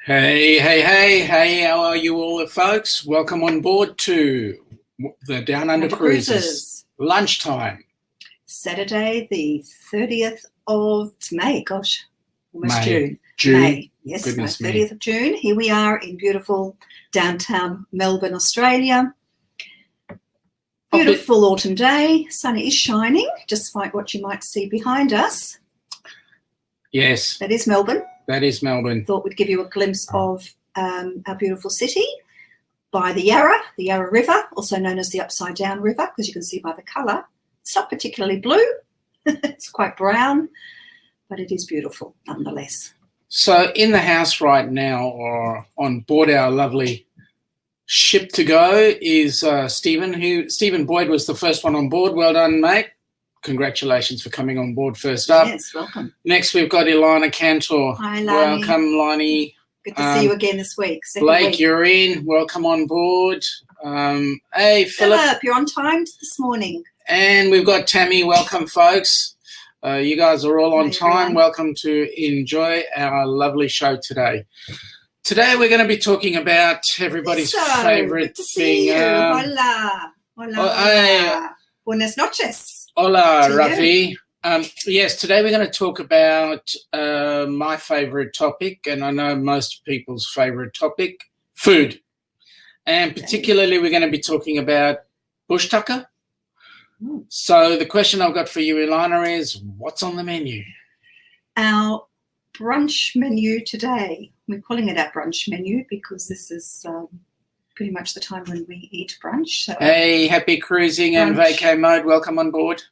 Hey, how are you all, folks? Welcome on board to the Downunder Cruises. Lunchtime. Saturday, the 30th of May. Gosh, almost June. May. Yes, Goodness 30th of June. Here we are in beautiful downtown Melbourne, Australia. Beautiful autumn day. Sun is shining, despite what you might see behind us. Yes. That is Melbourne. That is Melbourne. Thought we'd give you a glimpse of our beautiful city by the Yarra River, also known as the Upside Down River, because you can see by the colour. It's not particularly blue. It's quite brown, but it is beautiful nonetheless. So in the house right now, or on board our lovely ship to go, is Stephen. Stephen Boyd was the first one on board. Well done, mate. Congratulations for coming on board first up. Yes, welcome. Next, we've got Ilana Cantor. Hi, Lani. Welcome, Lonnie. Good to see you again this week. Blake, you're in. Welcome on board. Hey, Philip, you're on time this morning. And we've got Tammy. Welcome, folks. You guys are all on time. Everyone. Welcome to enjoy our lovely show today. Today, we're going to be talking about everybody's favourite good to thing. see you. Hola. Hey. Buenas noches. Hola, To Rafi. Yes, today we're going to talk about my favourite topic, and I know most people's favourite topic, food. And particularly we're going to be talking about bush tucker. So the question I've got for you, Ilana, is what's on the menu? Our brunch menu today. We're calling it our brunch menu because this is pretty much the time when we eat brunch. So Hey, happy cruising and vacay mode. Welcome on board.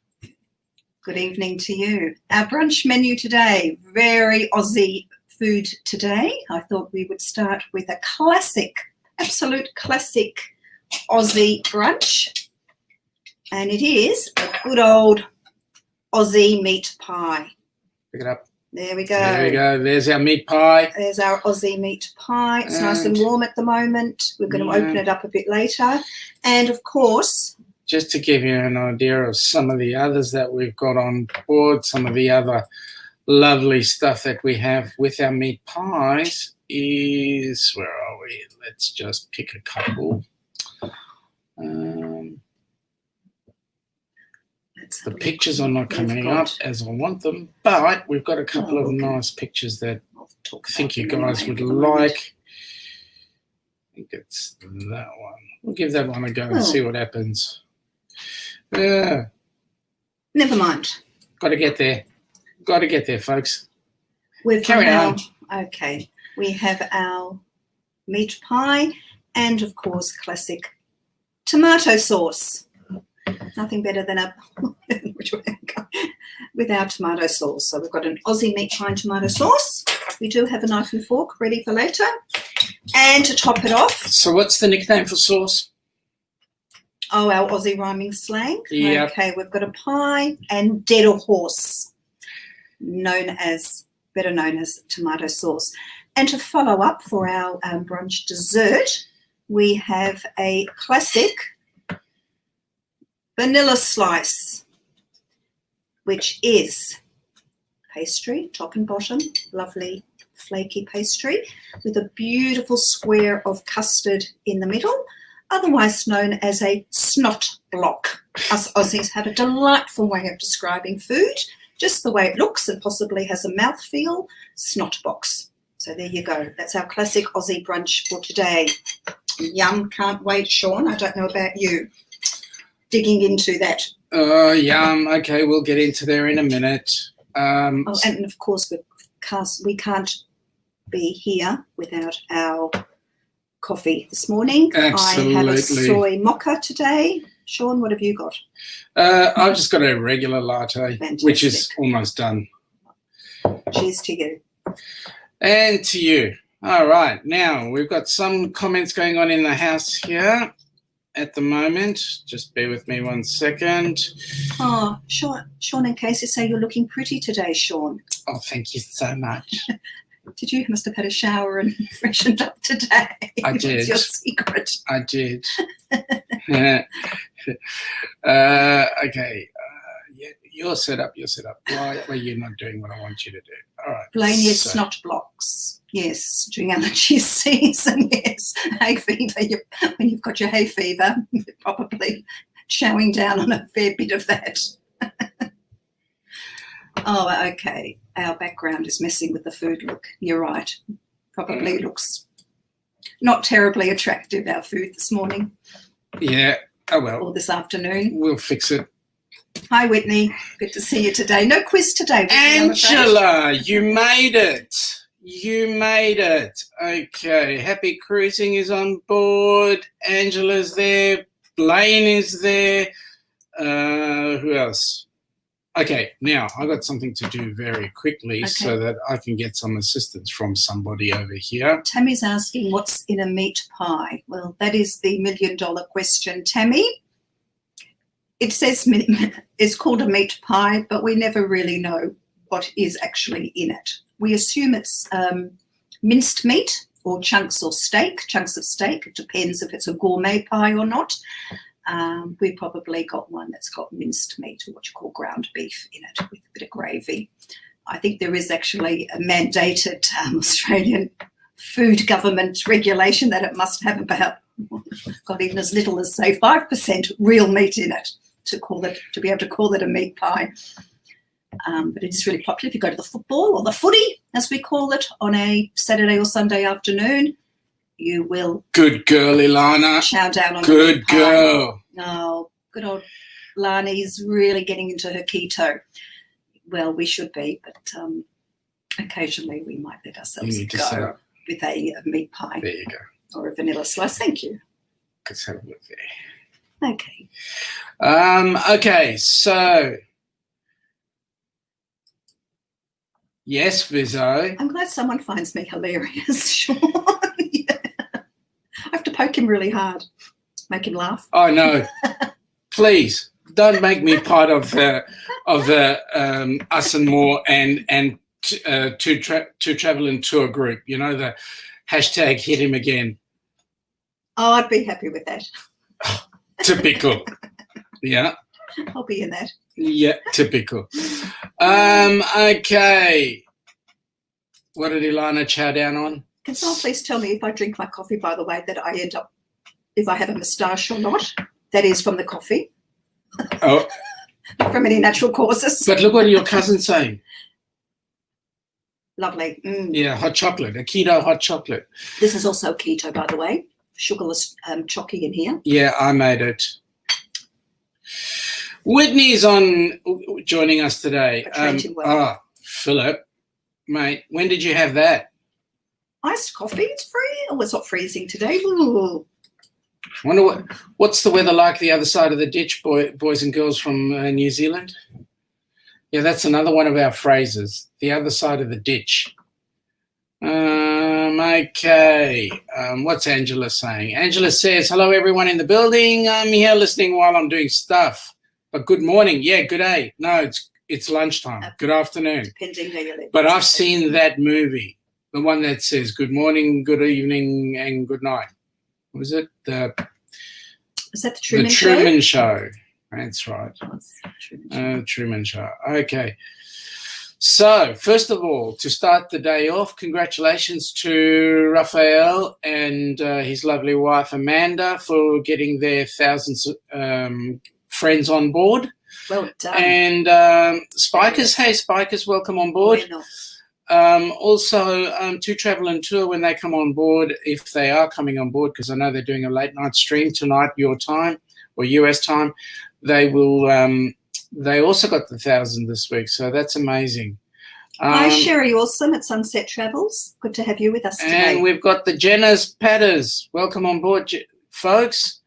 good evening to you. Our brunch menu today, very Aussie food today. I thought we would start with a classic, absolute classic Aussie brunch. And it is a good old Ozzie Meat Pie. Pick it up. There we go. There we go. There's our meat pie. There's our Ozzie Meat Pie. It's nice and warm at the moment. We're going to open it up a bit later. And, of course, just to give you an idea of some of the others that we've got on board, some of the other lovely stuff that we have with our meat pies is, where are we? Let's just pick a couple. The pictures are not coming up as I want them, but we've got a couple of nice pictures that I think you guys would like. I think it's that one. We'll give that one a go and see what happens. Never mind. Got to get there. Got to get there, folks. We've Carry on. Okay. We have our meat pie and, of course, classic tomato sauce. Nothing better than with our tomato sauce. So we've got an Aussie meat pie and tomato sauce. We do have a knife and fork ready for later. And to top it off. So what's the nickname for sauce? Oh, our Aussie rhyming slang. Yep. Okay, we've got a pie and dead or horse, better known as tomato sauce. And to follow up for our brunch dessert, we have a classic vanilla slice, which is pastry, top and bottom, lovely flaky pastry with a beautiful square of custard in the middle, otherwise known as a snot block. Us Aussies have a delightful way of describing food, just the way it looks and possibly has a mouthfeel, snot box. So there you go. That's our classic Aussie brunch for today. Yum, can't wait, Sean. I don't know about you. Digging into that. Yum. Okay, we'll get into there in a minute. And of course, we can't be here without our coffee this morning. Absolutely. I have a soy mocha today. Sean, what have you got? I've just got a regular latte, Fantastic. Which is almost done. Cheers to you. And to you. All right. Now, we've got some comments going on in the house here at the moment. Just bear with me 1 second. Oh, Sean, in case you say you're looking pretty today, Sean. Oh, thank you so much. You must have had a shower and freshened up today. I did. What's your secret? I did. Okay. You're set up. Why are you not doing what I want you to do? All right. Blame your snot blocks. Yes, during allergy season, yes. Hay fever, when you've got your hay fever, you're probably chowing down on a fair bit of that. Oh, okay. Our background is messing with the food look. You're right. Probably looks not terribly attractive, our food this morning. Yeah. Oh, well. Or this afternoon. We'll fix it. Hi, Whitney. Good to see you today. No quiz today, Whitney, Angela, you made it. You made it. Okay. Happy Cruising is on board. Angela's there. Blaine is there. Who else? Okay, now I've got something to do very quickly so that I can get some assistance from somebody over here. Tammy's asking, what's in a meat pie? Well, that is the million-dollar question, Tammy. It says it's called a meat pie, but we never really know what is actually in it. We assume it's minced meat or chunks of steak. It depends if it's a gourmet pie or not. We probably got one that's got minced meat, or what you call ground beef, in it with a bit of gravy. I think there is actually a mandated Australian food government regulation that it must have about, got even as little as, say, 5% real meat in it to be able to call it a meat pie. But it is really popular if you go to the football or the footy, as we call it, on a Saturday or Sunday afternoon. You will. Good girl, Ilana. Chow down on good girl. Oh, good old Lani's really getting into her keto. Well, we should be, but occasionally we might let ourselves go with a meat pie. There you go. Or a vanilla slice. Thank you. Let's have a look there. Okay. Okay, so yes, Vizzo. I'm glad someone finds me hilarious, Sean. I have to poke him really hard, make him laugh. Oh no! Please don't make me part of the us and more and to travel and tour group. You know, the hashtag hit him again. Oh, I'd be happy with that. Typical. Yeah. I'll be in that. Yeah, typical. Okay. What did Ilana chow down on? Can someone please tell me if I drink my coffee, by the way, that I end up, if I have a moustache or not? That is from the coffee. Oh. Not from any natural causes. But look what your cousin's saying. Lovely. Yeah, hot chocolate, a keto hot chocolate. This is also keto, by the way. Sugarless chocky in here. Yeah, I made it. Whitney's joining us today. Philip, mate, when did you have that? Iced coffee, it's free. Oh, it's not freezing today. Ooh. I wonder what's the weather like the other side of the ditch, boys and girls from New Zealand? Yeah, that's another one of our phrases, the other side of the ditch. Okay, what's Angela saying? Angela says, hello, everyone in the building. I'm here listening while I'm doing stuff. But good morning. Yeah, good day. No, it's lunchtime. Good afternoon. Depending where you live. But I've seen that movie. The one that says good morning, good evening, and good night. What was it? Is that the Truman Show? The Truman Show. That's right. Truman Show. Okay. So, first of all, to start the day off, congratulations to Raphael and his lovely wife, Amanda, for getting their thousands friends on board. Well done. And Spikers, hey, Spikers, welcome on board. Also, to Travel and Tour, when they come on board, if they are coming on board, because I know they're doing a late night stream tonight, your time or US time, they will. They also got the 1,000 this week, so that's amazing. Hi, Sherry Awesome at Sunset Travels. Good to have you with us today. And we've got the Jenna's Patters. Welcome on board, folks.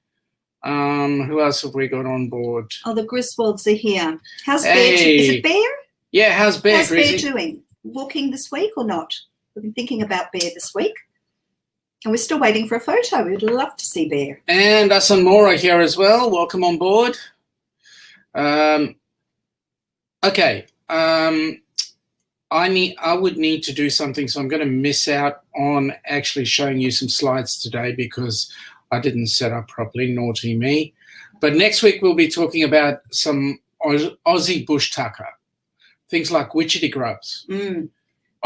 Who else have we got on board? Oh, the Griswolds are here. How's Bear? Is it Bear? Yeah, how's Bear? How's Bear doing? Walking this week or not? We've been thinking about Bear this week. And we're still waiting for a photo. We'd love to see Bear. And us and Maura here as well. Welcome on board. Okay. I would need to do something, so I'm going to miss out on actually showing you some slides today because I didn't set up properly, naughty me. But next week we'll be talking about some Aussie bush tucker, things like witchetty grubs. Is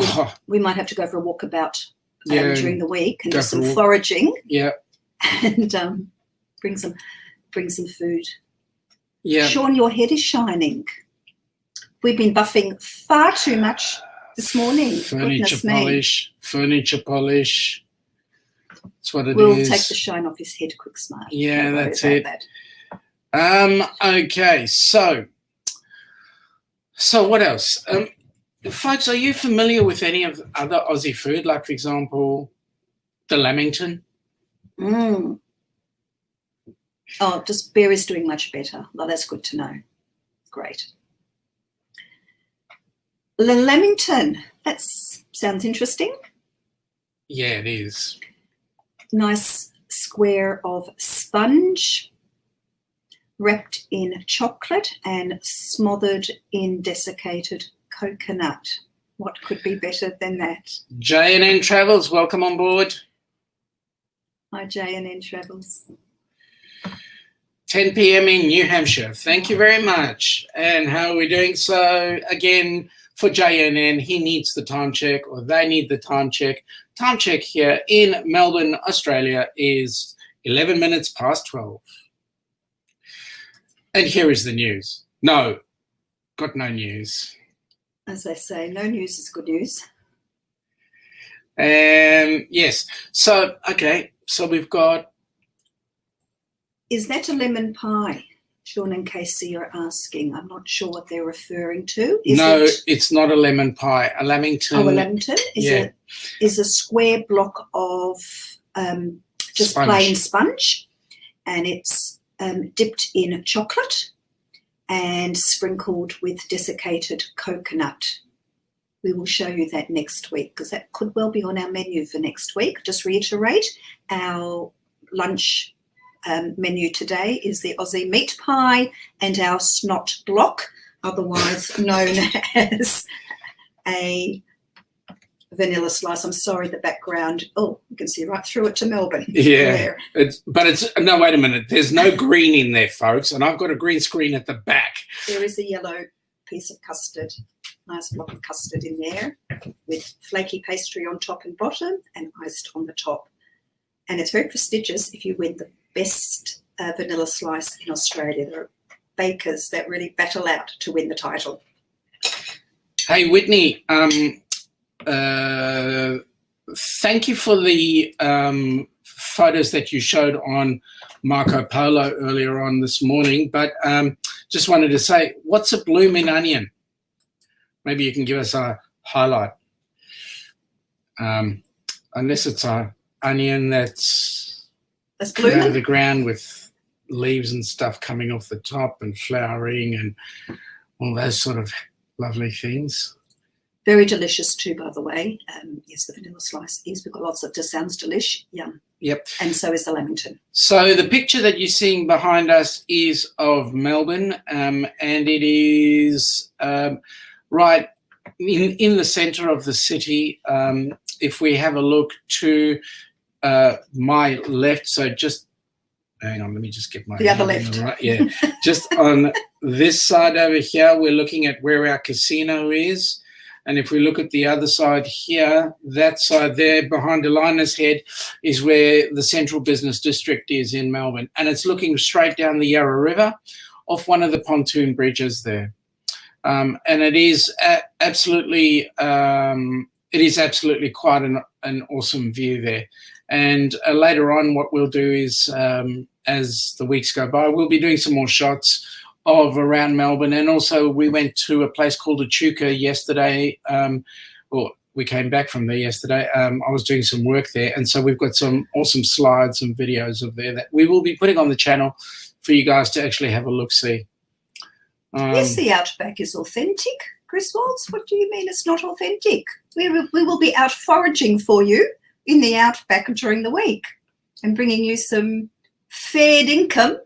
Oh, we might have to go for a walkabout yeah, during the week and go do for some a walk. foraging yeah, and bring some food. yeah. Sean, your head is shining. We've been buffing far too much this morning. Furniture Goodness me. polish, furniture polish. That's what it is. We'll take the shine off his head, quick smile. Yeah, Don't worry that's about it. that. Okay, so what else? Folks, are you familiar with any of other Aussie food, like, for example, the lamington? Mm. Oh, just Bear is doing much better. Well, that's good to know. Great. The lamington, that sounds interesting. Yeah, it is. Nice square of sponge wrapped in chocolate and smothered in desiccated coconut. What could be better than that? J&N Travels, welcome on board. Hi, J&N Travels. 10 p.m. in New Hampshire. Thank you very much. And how are we doing? So, again, for JNN, he needs the time check, or they need the time check. Time check here in Melbourne, Australia is 11 minutes past 12. And here is the news. No, got no news. As they say, no news is good news. Yes. So, okay. So we've got... Is that a lemon pie? Sean and Casey are asking. I'm not sure what they're referring to. It's not a lemon pie. A lamington. Oh, a lamington is a square block of just sponge. Plain sponge, and it's dipped in chocolate and sprinkled with desiccated coconut. We will show you that next week, because that could well be on our menu for next week. Just reiterate, our lunch menu today is the Ozzie Meat Pie and our snot block, otherwise known as a vanilla slice. I'm sorry, the background. Oh, you can see right through it to Melbourne. Yeah, no, wait a minute. There's no green in there, folks, and I've got a green screen at the back. There is a yellow piece of custard, nice block of custard in there with flaky pastry on top and bottom and iced on the top. And it's very prestigious if you win the best vanilla slice in Australia. There are bakers that really battle out to win the title. Hey, Whitney, thank you for the photos that you showed on Marco Polo earlier on this morning, but just wanted to say, what's a blooming onion? Maybe you can give us a highlight. Unless it's an onion that's come out of the ground with leaves and stuff coming off the top and flowering and all those sort of lovely things. Very delicious too, by the way. Yes, the vanilla slice is. We've got lots of, just sounds delish. Yum. Yep. And so is the lamington. So the picture that you're seeing behind us is of Melbourne, and it is right in the centre of the city. If we have a look to my left, so just hang on, let me just get my the other left. Right. Yeah, just on this side over here, we're looking at where our casino is. And if we look at the other side here, that side there behind Elina's head is where the central business district is in Melbourne. And it's looking straight down the Yarra River off one of the pontoon bridges there. And it is absolutely quite an awesome view there. And later on, what we'll do is, as the weeks go by, we'll be doing some more shots of around Melbourne. And also we went to a place called Echuca yesterday. We came back from there yesterday. I was doing some work there. And so we've got some awesome slides and videos of there that we will be putting on the channel for you guys to actually have a look-see. Yes, the outback is authentic. Chris Waltz, what do you mean it's not authentic? We will be out foraging for you in the outback during the week and bringing you some fair income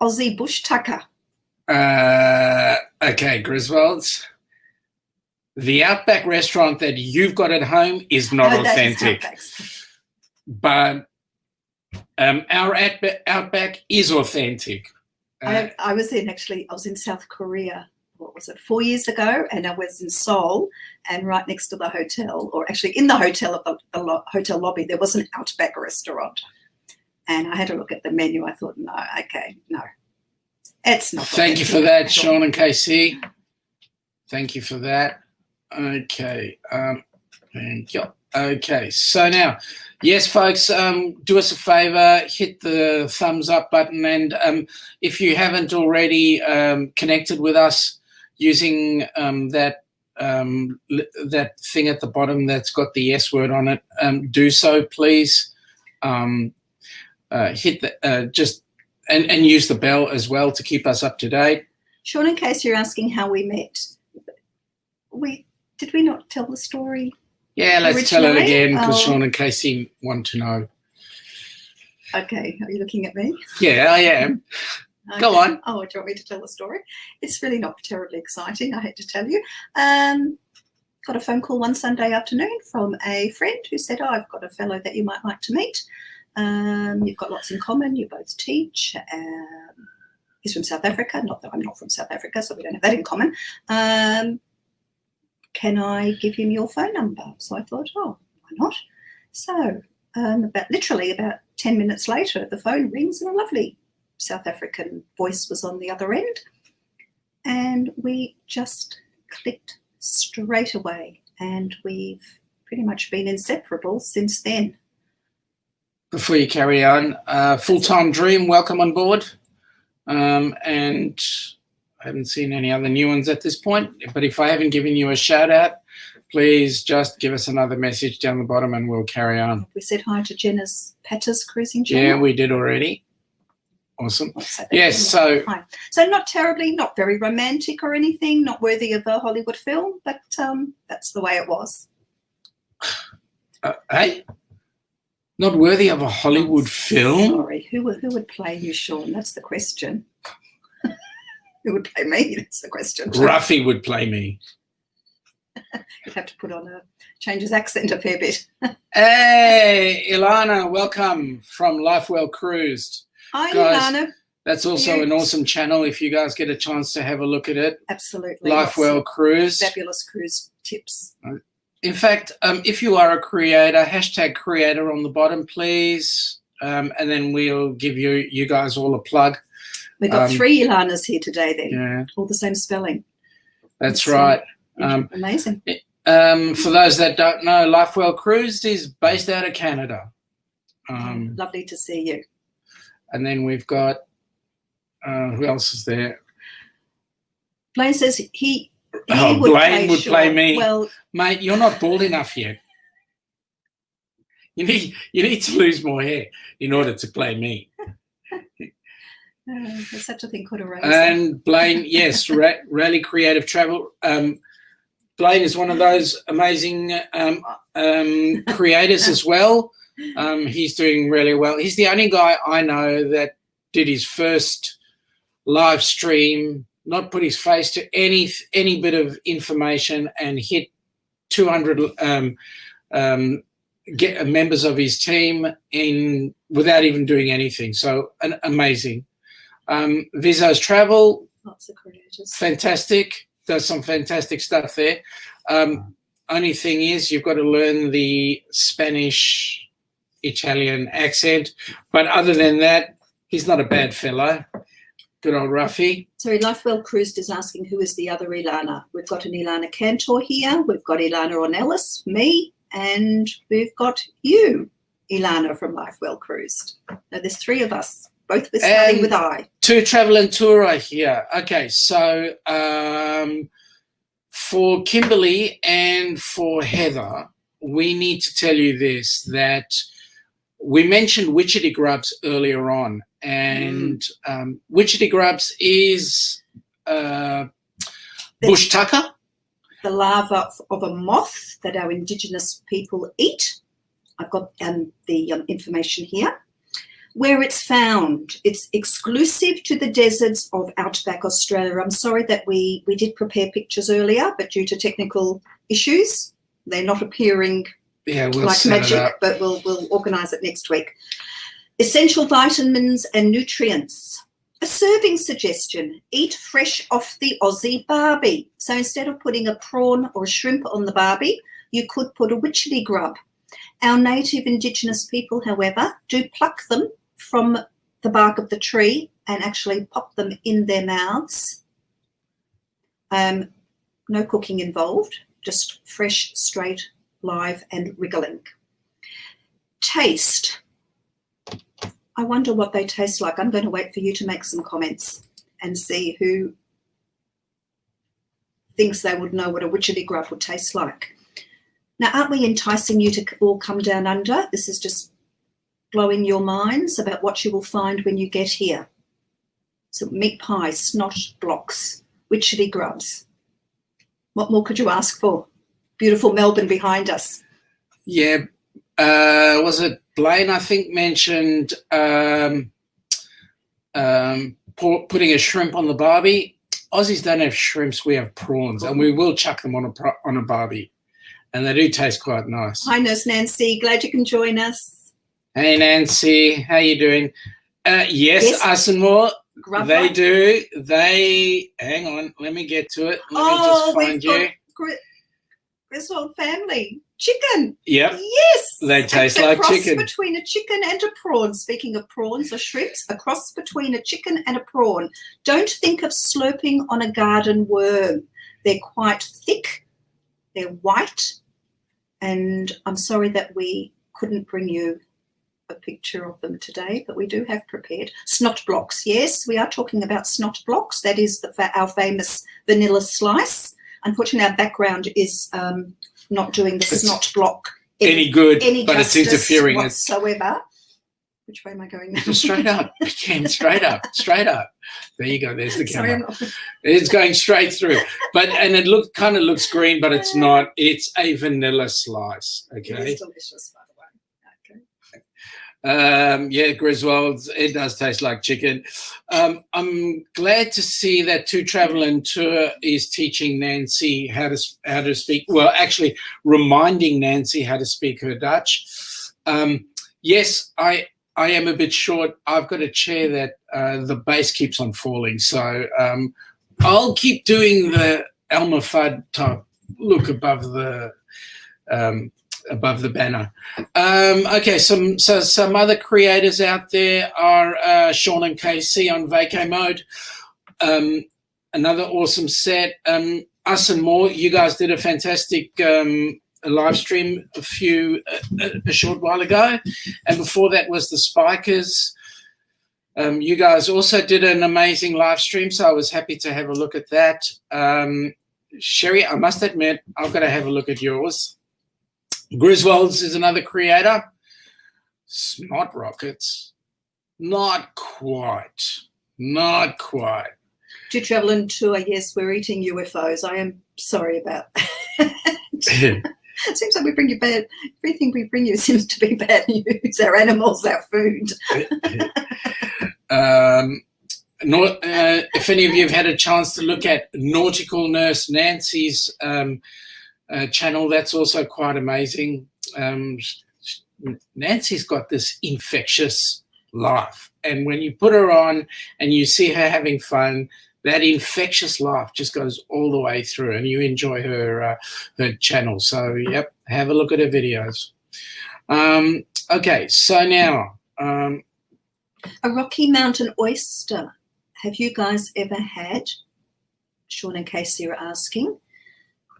Aussie bush tucker. Okay, Griswolds. The Outback restaurant that you've got at home is not authentic. But our Outback is authentic. I was in South Korea what was it, 4 years ago, and I was in Seoul, and right next to the hotel, or actually in the hotel of the hotel lobby, there was an Outback restaurant. And I had a look at the menu. I thought, no, okay, no. It's not. Thank you for that, Sean and Casey. Thank you for that. Okay. Thank you. Okay, so now, yes, folks, do us a favour, hit the thumbs up button, and if you haven't already connected with us using that thing at the bottom that's got the S word on it, do so, please. Hit the just and use the bell as well to keep us up to date. Sean, in case you're asking how we met, did we not tell the story? Yeah, let's tell it again because Oh. Sean and Casey want to know. Okay, are you looking at me? Yeah, I am. Okay. Go on. Oh, do you want me to tell the story? It's really not terribly exciting, I hate to tell you. Got a phone call one Sunday afternoon from a friend who said, I've got a fellow that you might like to meet. You've got lots in common. You both teach. He's from South Africa. Not that I'm not from South Africa, so we don't have that in common. Can I give him your phone number? So I thought, oh, why not? So about 10 minutes later, the phone rings and a lovely South African voice was on the other end. And we just clicked straight away. And we've pretty much been inseparable since then. Before you carry on, Full-Time Dream, welcome on board. And I haven't seen any other new ones at this point, but if I haven't given you a shout out, please just give us another message down the bottom and we'll carry on. We said hi to Jenna's Patters Cruising Channel. Yeah, we did already. Awesome. Yes, so hi. So not very romantic or anything, not worthy of a Hollywood film, but that's the way it was. Hey, not worthy of a Hollywood film? Sorry, who would play you, Sean? That's the question. Who would play me? That's the question. Ruffy would play me. You'd have to change his accent a fair bit. Hey, Ilana, welcome from Life Well Cruised. Hi, Guys, Ilana. That's also an awesome channel if you guys get a chance to have a look at it. Absolutely. Life Well Cruised. Fabulous cruise tips. In fact, if you are a creator, #creator on the bottom, please. And then we'll give you guys all a plug. We've got 3 Ilanas here today then. Yeah. All the same spelling. That's right. Amazing. For those that don't know, Life Well Cruised is based out of Canada. Lovely to see you. And then we've got, who else is there? Blaine says he Blaine would play me. Well, mate, you're not bald enough yet. You need to lose more hair in order to play me. there's such a thing called a race. And Blaine, yes, Rally Creative Travel. Blaine is one of those amazing creators as well. He's doing really well. He's the only guy I know that did his first live stream, not put his face to any bit of information, and hit 200 members of his team in without even doing anything. So amazing. Vizos Travel, Lots of creators. fantastic. Does some fantastic stuff there. Only thing is you've got to learn the Spanish Italian accent, but other than that, he's not a bad fellow. Good old Ruffy. Sorry, Life Well Cruised is asking who is the other Ilana. We've got an Ilana Cantor here. We've got Ilana Ornelas, me, and we've got you, Ilana from Life Well Cruised. Now, there's 3 of us, both with starting with I. 2 Travel and Tour here. Okay, so for Kimberly and for Heather, we need to tell you this, that we mentioned Witchetty Grubs earlier on, and Witchetty Grubs is bush tucker. The larva of a moth that our Indigenous people eat. I've got the information here. Where it's found, it's exclusive to the deserts of Outback Australia. I'm sorry that we did prepare pictures earlier, but due to technical issues, they're not appearing like magic, but we'll organise it next week. Essential vitamins and nutrients A serving suggestion: eat fresh off the Aussie barbie. So instead of putting a prawn or a shrimp on the barbie, you could put a witchetty grub. Our native Indigenous people, however, do pluck them from the bark of the tree and actually pop them in their mouths. No cooking involved, just fresh, straight, live and wriggling. Taste. I wonder what they taste like. I'm going to wait for you to make some comments and see who thinks they would know what a witchetty grub would taste like. Now, aren't we enticing you to all come down under? This is just blowing your minds about what you will find when you get here. So meat pie, snot blocks, witchetty grubs. What more could you ask for? Beautiful Melbourne behind us. Yeah. Was it Blaine, I think, mentioned putting a shrimp on the barbie? Aussies don't have shrimps, we have prawns, and we will chuck them on a barbie, and they do taste quite nice. Hi, Nurse Nancy. Glad you can join us. Hey, Nancy. How you doing? Yes, us and more. They do. Hang on, let me get to it. Let me just find you. Griswold family. Chicken. Yep. Yes. They taste like chicken. A cross between a chicken and a prawn. Speaking of prawns or shrimps, a cross between a chicken and a prawn. Don't think of slurping on a garden worm. They're quite thick. They're white. And I'm sorry that we couldn't bring you a picture of them today, but we do have prepared. Snot blocks. Yes, we are talking about snot blocks. That is our famous vanilla slice. Unfortunately, our background is not doing the snot block any good, but it's interfering whatsoever. Which way am I going now? Just straight up. Again, straight up. There you go. There's the camera. It's going straight through. And it kind of looks green, but it's not. It's a vanilla slice. Okay. It is delicious, by the way. Yeah, Griswold's, it does taste like chicken. I'm glad to see that To Travel and Tour is teaching Nancy how to speak, well, actually reminding Nancy how to speak her Dutch. Yes, I am a bit short. I've got a chair that the base keeps on falling, so I'll keep doing the Elmer Fudd type look above the banner. Okay, some other creators out there are Sean and Casey on vacay mode. Another awesome set. Us and More, you guys did a fantastic live stream a short while ago, and before that was the Spikers. You guys also did an amazing live stream, so I was happy to have a look at that. Sherry, I must admit, I've got to have a look at yours. Griswold's is another creator. Snot Rockets. Not quite. To Travel and Tour, yes, we're eating UFOs. I am sorry about that. It seems like we bring you bad. Everything we bring you seems to be bad news. Our animals, our food. If any of you have had a chance to look at Nautical Nurse Nancy's channel, that's also quite amazing. Nancy's got this infectious laugh, and when you put her on and you see her having fun, that infectious laugh just goes all the way through, and you enjoy her channel. So, yep, have a look at her videos. Okay, so now a Rocky Mountain oyster. Have you guys ever had? Sean and Casey are asking.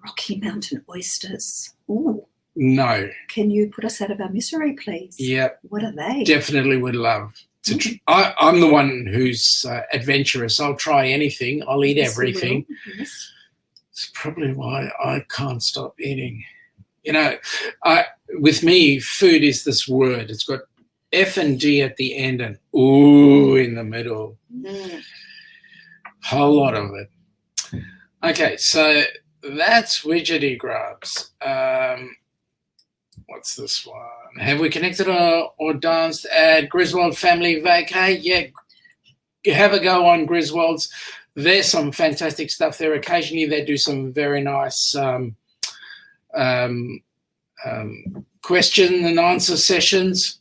Rocky Mountain oysters. Ooh. No. Can you put us out of our misery, please? Yeah. What are they? Definitely would love to. I'm the one who's adventurous. I'll try anything. I'll eat everything. Yes. It's probably why I can't stop eating. You know, with me, food is this word. It's got F and D at the end and ooh in the middle. Whole lot of it. Okay, so that's widgety grubs. What's this one? Have we connected or danced at Griswold Family Vacay? Yeah, have a go on Griswold's. There's some fantastic stuff there. Occasionally they do some very nice question and answer sessions.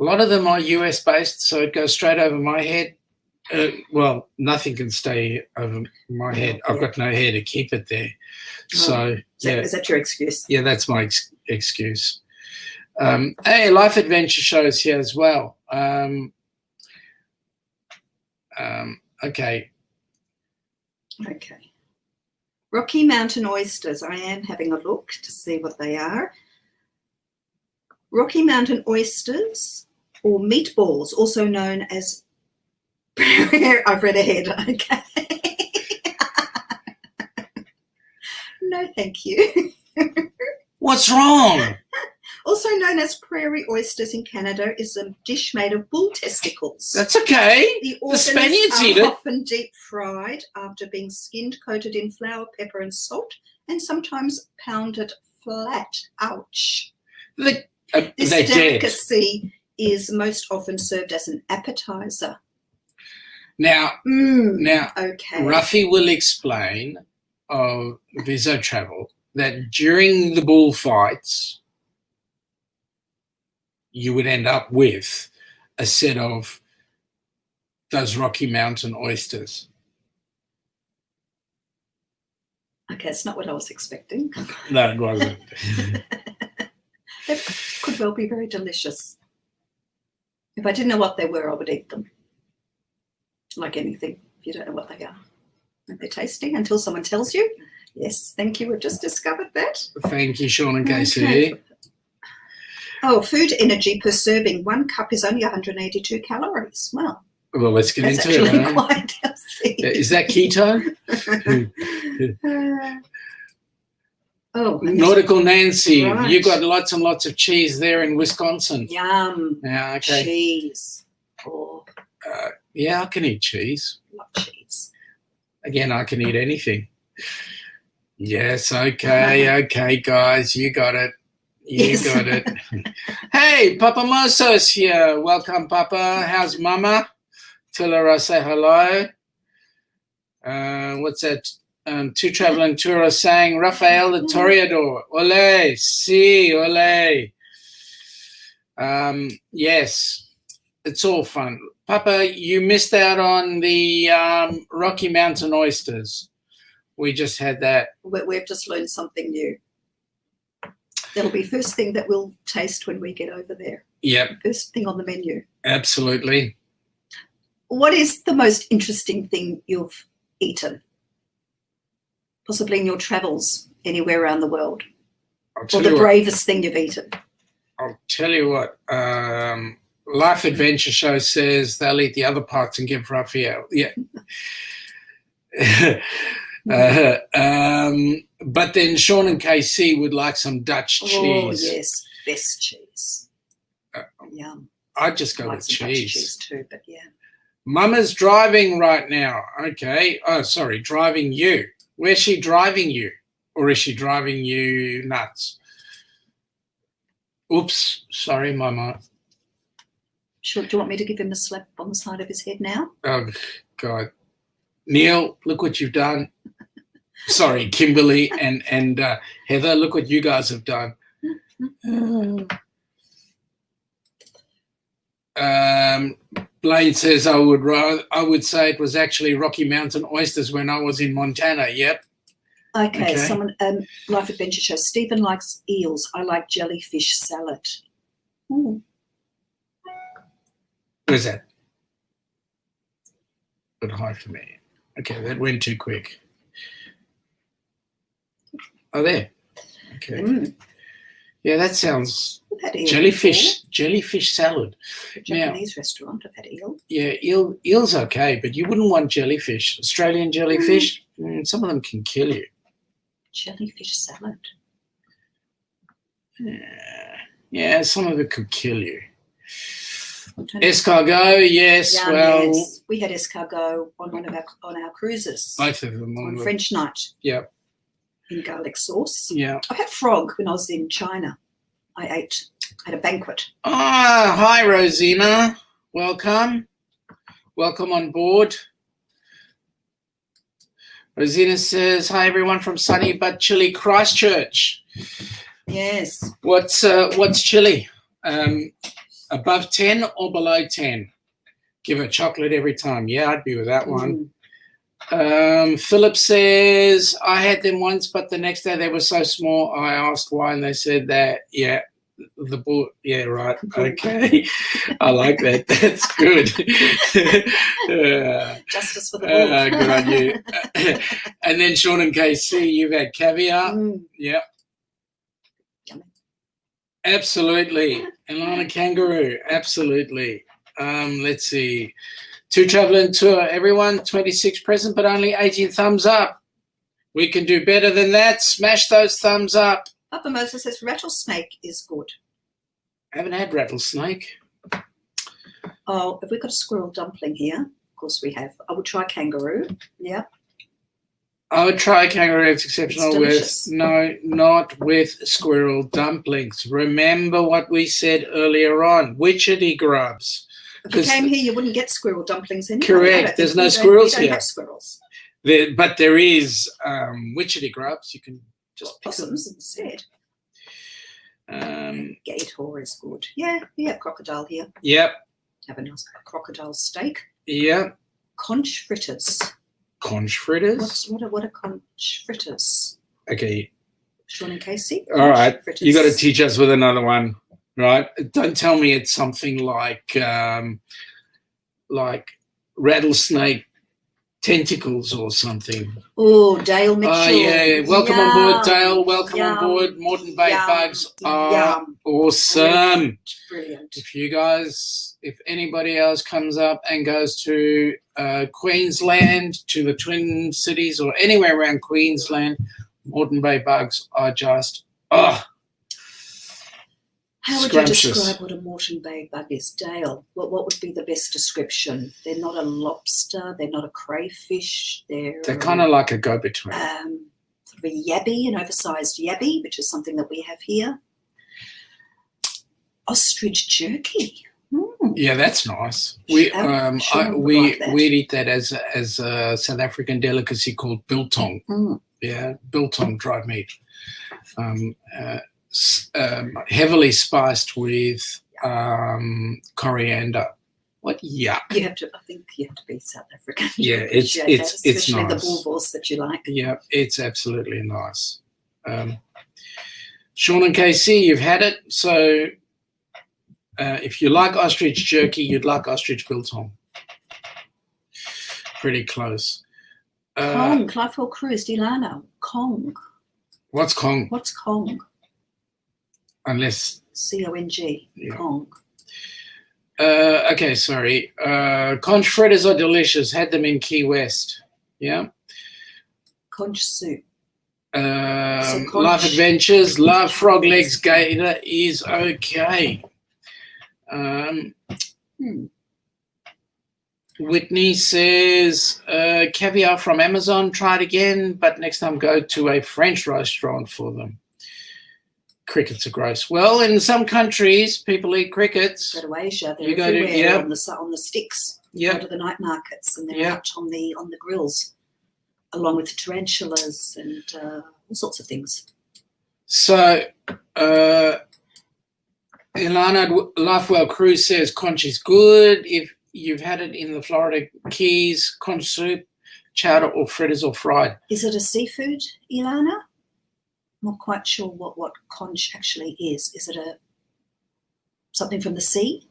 A lot of them are US based, so it goes straight over my head. Well, nothing can stay over my head. I've got no hair to keep it there. So, Is that your excuse? Yeah, that's my excuse. Hey, Life Adventure shows here as well. Okay. Rocky Mountain oysters. I am having a look to see what they are. Rocky Mountain oysters, or meatballs, also known as... I've read ahead. Okay. No, thank you. What's wrong? Also known as prairie oysters in Canada, is a dish made of bull testicles. That's okay. The Spaniards eat are it. often deep fried after being skinned, coated in flour, pepper, and salt, and sometimes pounded flat. Ouch. This delicacy is most often served as an appetizer. Now, okay. Ruffy will explain of Viso Travel that during the bullfights, you would end up with a set of those Rocky Mountain oysters. Okay, it's not what I was expecting. No, it wasn't. They could well be very delicious. If I didn't know what they were, I would eat them. Like anything, if you don't know what they are. Aren't they tasty until someone tells you? Yes, thank you. We've just discovered that. Thank you, Sean and Casey. Okay. Oh, food energy per serving. 1 cup is only 182 calories. Well, let's get into it. That's actually quite healthy. Is that keto? Nautical Nancy, right. You got lots and lots of cheese there in Wisconsin. Yum. Yeah, okay. Cheese. Oh. Yeah, I can eat cheese. Love cheese. Again, I can eat anything. Yes, okay, guys, you got it. You got it. Hey, Papa Moso's here. Welcome, Papa. How's Mama? Tell her I say hello. What's that? Two traveling tourists saying, Rafael the Toreador. Ole, si, ole. Yes, it's all fun. Papa, you missed out on the Rocky Mountain oysters. We just had that. We've just learned something new. That'll be first thing that we'll taste when we get over there. Yep. First thing on the menu. Absolutely. What is the most interesting thing you've eaten? Possibly in your travels anywhere around the world. Or the bravest thing you've eaten? I'll tell you what. Life Adventure Show says they'll eat the other parts and give Raphael. Yeah. But then Sean and KC would like some Dutch cheese. Oh, yes. Best cheese. Yum. I'd just go like with some cheese. Dutch cheese too, but yeah. Mama's driving right now. Okay. Oh, sorry, driving you. Where's she driving you? Or is she driving you nuts? Oops. Sorry, Mama. Sure. Do you want me to give him a slap on the side of his head now? Oh, God. Neil, look what you've done. Sorry, Kimberly and Heather, look what you guys have done. Blaine says I would say it was actually Rocky Mountain oysters when I was in Montana. Yep. Okay. Someone Life Adventure Show. Stephen likes eels. I like jellyfish salad. Ooh. Where's that? But high for me. Okay, that went too quick. Oh, there. Okay. Yeah, that sounds jellyfish salad. Japanese restaurant. I've had eel. Yeah, eel's okay, but you wouldn't want jellyfish. Australian jellyfish, some of them can kill you. Jellyfish salad. Yeah, some of it could kill you. Escargot, yes. Yes. We had escargot on our cruises. Both of them on French night. Yeah. In garlic sauce. Yeah. I had frog when I was in China. I had a banquet. Hi, Rosina. Welcome. Welcome on board. Rosina says, hi, everyone from sunny but chilly Christchurch. Yes. What's chilly? Above 10 or below 10? Give her chocolate every time. Yeah, I'd be with that one. Philip says, I had them once, but the next day they were so small. I asked why, and they said that, yeah, the bull. Yeah, right. Okay. I like that. That's good. Justice for the bull. Good on you. And then Sean and KC, you've had caviar. Yeah. Yummy. Absolutely. Ilana kangaroo. Absolutely. Let's see. 2 traveling tour. Everyone, 26 present, but only 18 thumbs up. We can do better than that. Smash those thumbs up. Papa Moses says rattlesnake is good. I haven't had rattlesnake. Oh, have we got a squirrel dumpling here? Of course we have. I would try kangaroo. Yeah. I would try kangaroo. It's exceptional. It's delicious. No, not with squirrel dumplings. Remember what we said earlier on. Witchetty grubs. If you came here, you wouldn't get squirrel dumplings anyway. Correct. There's no squirrels here. here. Have squirrels. But there is witchetty grubs. You can just pick possums instead. them. Gator is good. Yeah, we have crocodile here. Yep. Have a nice crocodile steak. Yep. Conch fritters. Conch fritters? What are conch fritters? Okay. Sean and Casey? All right. Fritters. You got to teach us with another one, right? Don't tell me it's something like rattlesnake tentacles or something. Oh, Dale Mitchell. Oh, yeah. Welcome on board, Dale. Welcome Yum. on board. Moreton Bay bugs are Yum. awesome. Brilliant. If anybody else comes up and goes to Queensland, to the Twin Cities or anywhere around Queensland, Moreton Bay bugs are just, How would you scrumptious. describe what a Moreton Bay bug is, Dale? What would be the best description? They're not a lobster. They're not a crayfish. They're kind of like a go-between. Sort of a yabby, an oversized yabby, which is something that we have here. Ostrich jerky. Yeah, that's nice. We we'd eat that as a South African delicacy called biltong. Yeah, biltong dried meat. Heavily spiced with coriander. What yuck! I think you have to be South African. Yeah, it's especially nice. the bourgeois that you like. Yeah, it's absolutely nice. Sean and KC, you've had it. So if you like ostrich jerky, you'd like ostrich biltong. Pretty close. Kong, Clive Cruz, Dilana. Kong. What's Kong? What's Kong? Unless C-O-N-G. Yeah. Kong. Okay, sorry. Conch fritters are delicious. Had them in Key West. Yeah. Conch soup. Life Adventures. Love frog legs. Gator is okay. Whitney says caviar from Amazon. Try it again, but next time go to a French restaurant for them. Crickets are gross. Well, in some countries, people eat crickets. Go to Asia, they're You go to- everywhere yeah. on the sticks. Yeah. Go to the night markets, and they're Yeah. out on the grills, along with tarantulas and all sorts of things. So, Ilana Lifewell Cruz says conch is good. If you've had it in the Florida Keys, conch soup, chowder or fritters or fried. Is it a seafood, Ilana? Not quite sure what conch actually is. Is it something from the sea?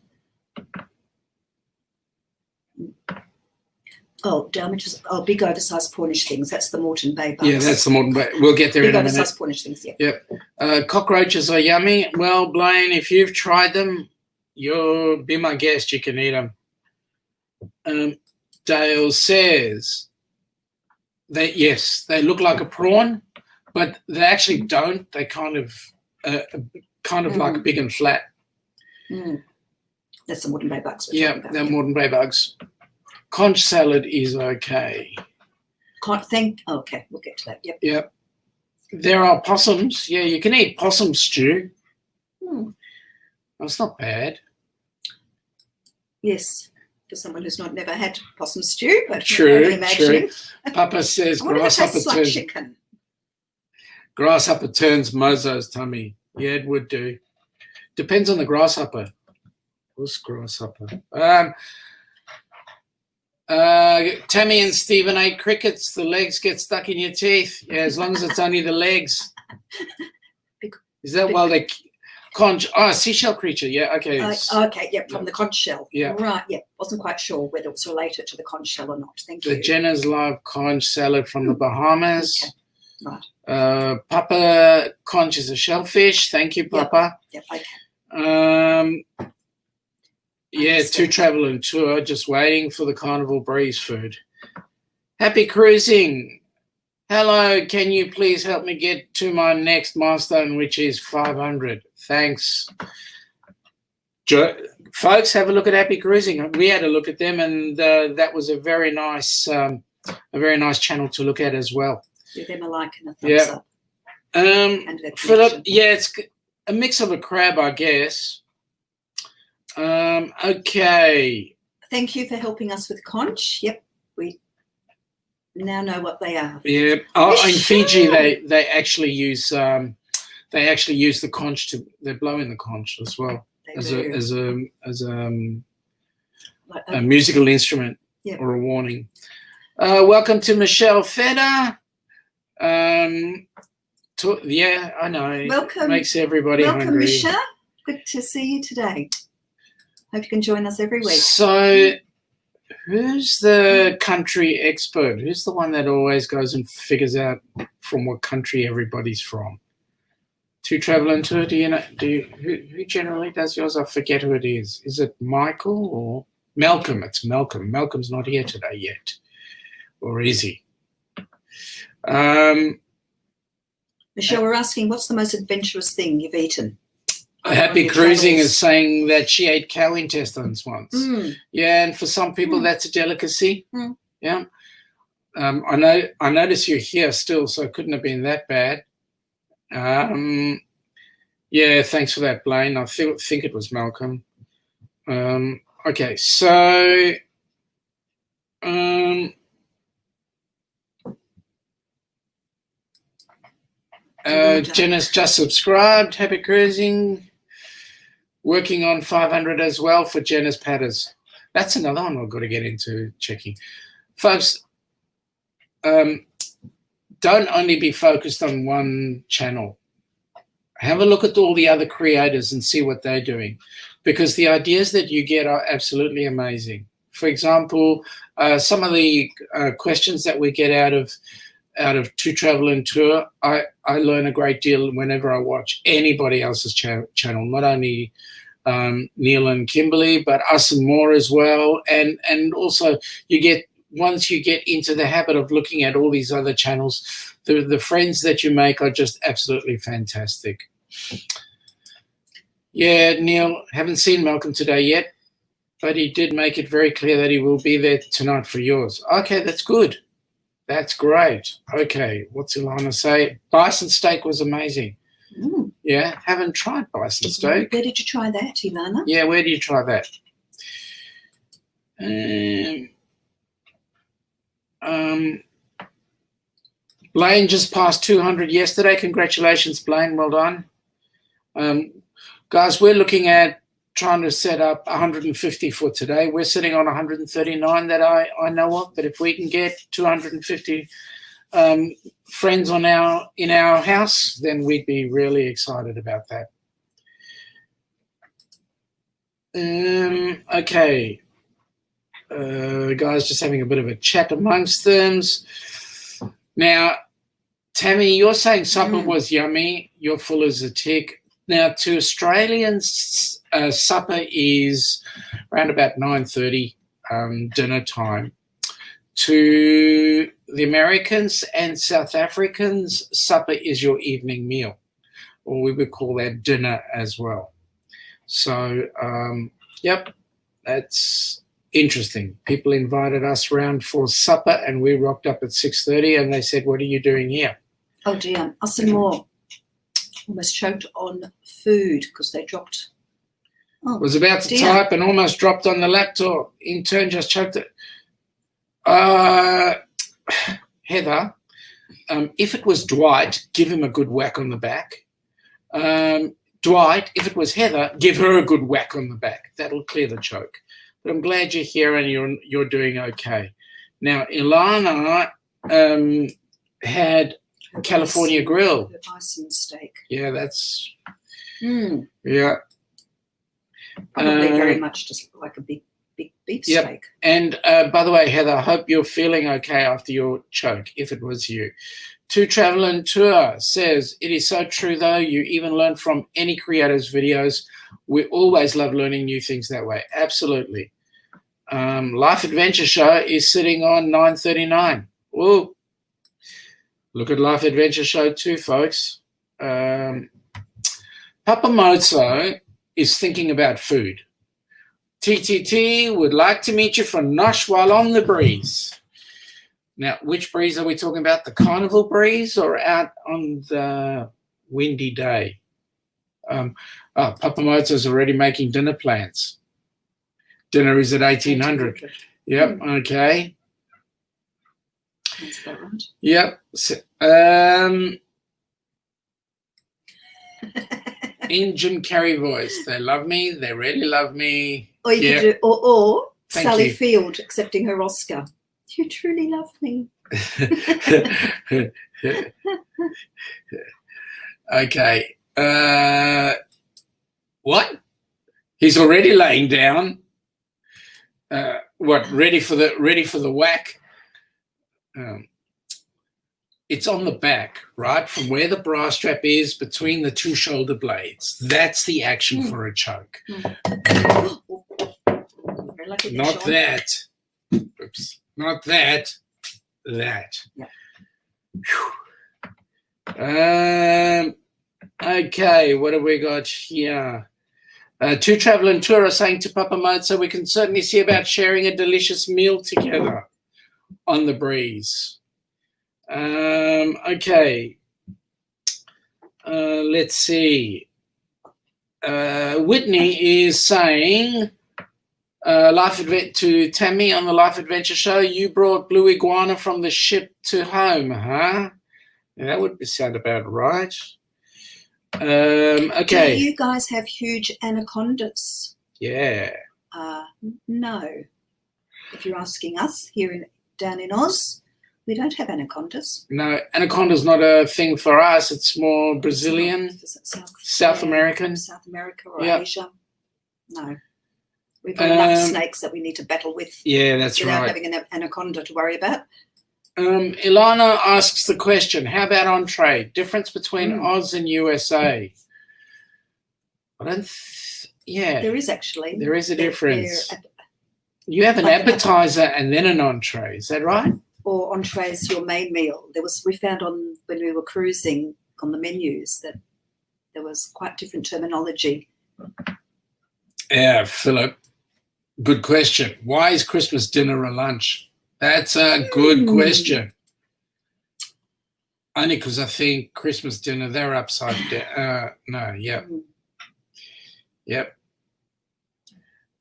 Oh, damages. Oh, big oversized Cornish things. That's the Moreton Bay bugs. Yeah, that's the Moreton Bay. We'll get there big in a minute. oversized Cornish things. Yeah. Yep. Cockroaches are yummy. Well, Blaine, if you've tried them, you'll be my guest. You can eat them. Dale says that yes, they look like a prawn, but they actually don't. They kind of like big and flat. That's the Moreton Bay bugs. Yeah, they're Moreton Bay bugs. Conch salad is okay. Okay, we'll get to that. Yep. Yep. There are possums. Yeah, you can eat possum stew. That's not bad. Yes, for someone who's never had possum stew, but True. Papa says I wonder if it tastes like chicken. grasshopper turns Mozo's tummy. Yeah, it would do. Depends on the grasshopper. What's grasshopper? Tammy and Stephen ate crickets. The legs get stuck in your teeth. Yeah, as long as it's only the legs. Is that why they conch? Oh, seashell creature. Yeah, okay. Okay, yeah, from the conch shell. Yeah. Right, yeah. Wasn't quite sure whether it was related to the conch shell or not. Thank The you. Jenners love conch salad from the Bahamas. Okay. Right. Papa conch is a shellfish. Thank you, Papa. Yep, okay. Yeah, to travel and tour, just waiting for the Carnival Breeze food. Happy cruising. Hello, can you please help me get to my next milestone, which is 500? Thanks. Folks, have a look at Happy Cruising. We had a look at them, and that was a very nice channel to look at as well. Give them a like and a thumbs up. And Philip, yeah, it's a mix of a crab, I guess. Okay. Thank you for helping us with conch. Yep, we now know what they are. Yeah. Oh, in Fiji, they actually use the conch they blow in the conch as well as a musical instrument or a warning. Welcome to Michelle Feder. Yeah, I know. Welcome. Makes everybody hungry. Welcome, Michelle. Good to see you today. Hope you can join us every week. So, who's the country expert? Who's the one that always goes and figures out from what country everybody's from? To travel and tour, do you know? Who generally does yours? I forget who it is. Is it Michael or Malcolm? It's Malcolm. Malcolm's not here today yet, or is he? Michelle, we're asking, what's the most adventurous thing you've eaten? Happy Cruising is saying that she ate cow intestines once. Yeah, and for some people that's a delicacy. Yeah. I notice you're here still, so it couldn't have been that bad. Yeah, thanks for that, Blaine. I think it was Malcolm. Okay, so Jenna's just subscribed. Happy Cruising. Working on 500 as well for Jenna's Patters. That's another one we've got to get into checking. Folks, don't only be focused on one channel. Have a look at all the other creators and see what they're doing, because the ideas that you get are absolutely amazing. For example, some of the questions that we get out of To Travel and Tour, I learn a great deal whenever I watch anybody else's channel, not only Neil and Kimberly, but us and more as well. And also once you get into the habit of looking at all these other channels, the friends that you make are just absolutely fantastic. Yeah, Neil, haven't seen Malcolm today yet, but he did make it very clear that he will be there tonight for yours. Okay, that's good. That's great. Okay, what's Ilana say? Bison steak was amazing. Yeah, haven't tried bison steak. Where did you try that, Ilana? Yeah, where do you try that? Blaine just passed 200 yesterday. Congratulations, Blaine. Well done. Guys, we're looking at trying to set up 150 for today. We're sitting on 139 that I know of, but if we can get 250 friends in our house, then we'd be really excited about that. Okay. Guys, just having a bit of a chat amongst them. Now, Tammy, you're saying supper was yummy. You're full as a tick. Now, to Australians, supper is around about 9:30 dinner time. To the Americans and South Africans, supper is your evening meal, or we would call that dinner as well. So, yep, that's interesting. People invited us round for supper, and we rocked up at 6:30, and they said, "What are you doing here?" Oh dear, us and more almost choked on food because they dropped. Oh, was about to type and almost dropped on the laptop. In turn, just choked it. Heather, if it was Dwight, give him a good whack on the back. Dwight, if it was Heather, give her a good whack on the back. That'll clear the choke. but I'm glad you're here and you're doing okay. Now, Ilana had California grill. The bison steak. Yeah, that's Mm. yeah. Probably very much just like a big beef Yep. steak. And by the way, Heather, I hope you're feeling okay after your choke, if it was you. To Travel and Tour says, it is so true, though. You even learn from any creator's videos. We always love learning new things that way. Absolutely. Life Adventure Show is sitting on 939. Oh, look at Life Adventure Show too, folks. Papa Mozzo is thinking about food. TTT would like to meet you for Nosh while on the breeze. Now, which breeze are we talking about? The carnival breeze or out on the windy day? Papa Mozzo's already making dinner plans. Dinner is at 1800. Yep, okay. That's about right. Yep. So, in Jim Carrey voice, they love me, they really love me. Or you could do, or Thank Sally you. Field accepting her Oscar. You truly love me. Okay. What? He's already laying down. What? Ready for the whack? It's on the back, right? From where the bra strap is between the two shoulder blades. That's the action for a choke. Very lucky there, Not Sean. that. Oops. Not that. That. Yeah. Okay, what have we got here? To Travel and Tour are saying to Papa Mozzo, we can certainly see about sharing a delicious meal together on the breeze. Okay. Let's see. Whitney is saying, to Tammy on the Life Adventure Show, you brought blue iguana from the ship to home, huh? Yeah, that would sound about right. Okay. Do you guys have huge anacondas? Yeah. No. If you're asking us here down in Oz, we don't have anacondas. No, anaconda's not a thing for us. It's more Brazilian, Is it South American. South America or Yep. Asia. No. We've got enough snakes that we need to battle with Yeah, that's without right. having an anaconda to worry about. Ilana asks the question, how about entree? Difference between Oz and USA? I don't yeah. There is actually. There is a difference. You have an appetizer and then an entree. Is that right? Or entree is your main meal. We found when we were cruising on the menus that there was quite different terminology. Yeah, Philip. Good question. Why is Christmas dinner a lunch? That's a good question. Only because I think Christmas dinner, they're upside down. Yep.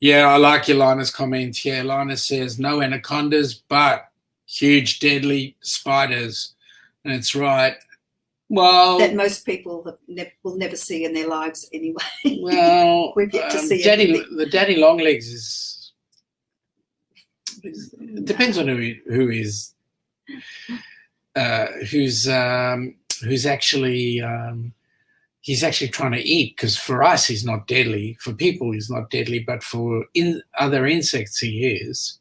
Yeah, I like Ilana's comment. Yeah, Ilana says no anacondas, but huge deadly spiders. And it's right. Well, that most people will never see in their lives anyway. Well, we've yet to see the daddy long legs is it depends on who's actually he's actually trying to eat, because for us he's not deadly. For people he's not deadly, but for other insects he is.